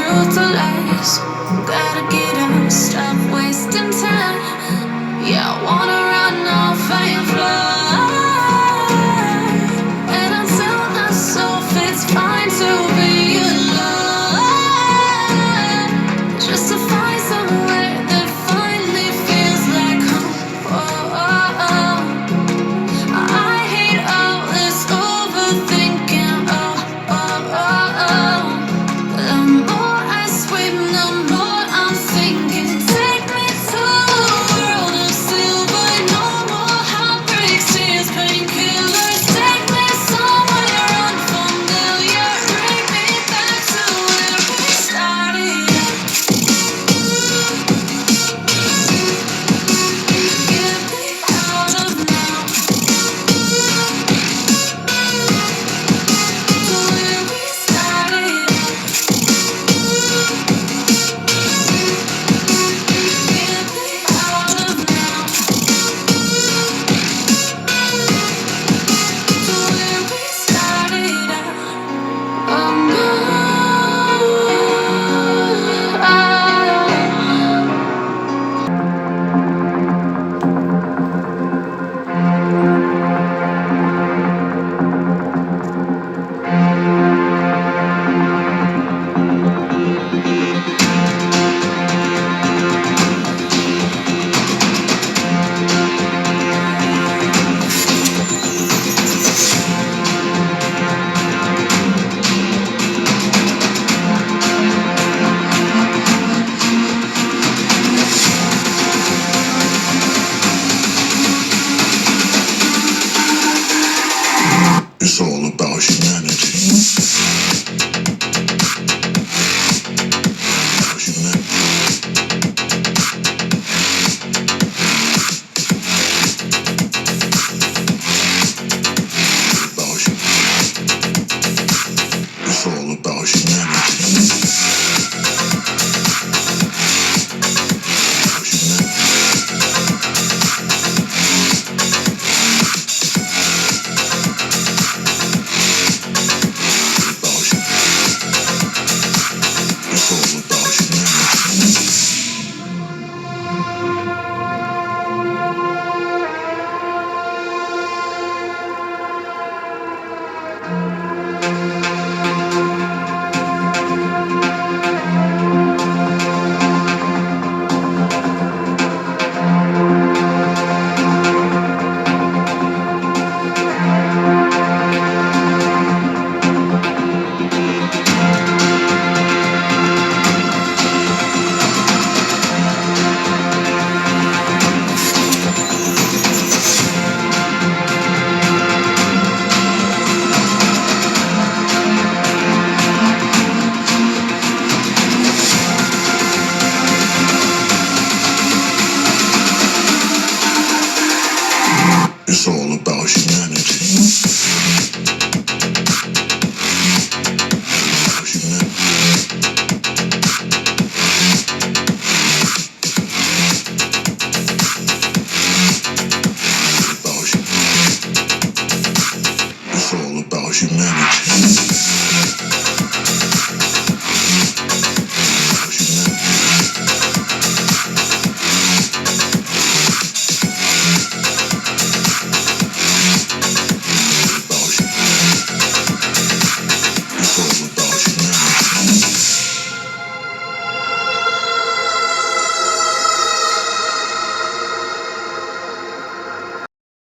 brutalized. Gotta get up, stop wasting time. Yeah, I wanna run off and fly. And I tell myself it's fine to be alive, just to find somewhere that finally feels like home. Oh, oh, oh. I hate all this overthinking. Oh, oh, oh, oh. The more I swim, the more I'm sinking. Take me to a world of silver. No more heartbreaks, tears, painkillers. Take me somewhere unfamiliar. Bring me back to where we started. Get me out of now, to where we started. Get me out of now, to where we started. Oh no. It's all about humanity. It's all about humanity. It's all about humanity. It's all about humanity. It's all about humanity.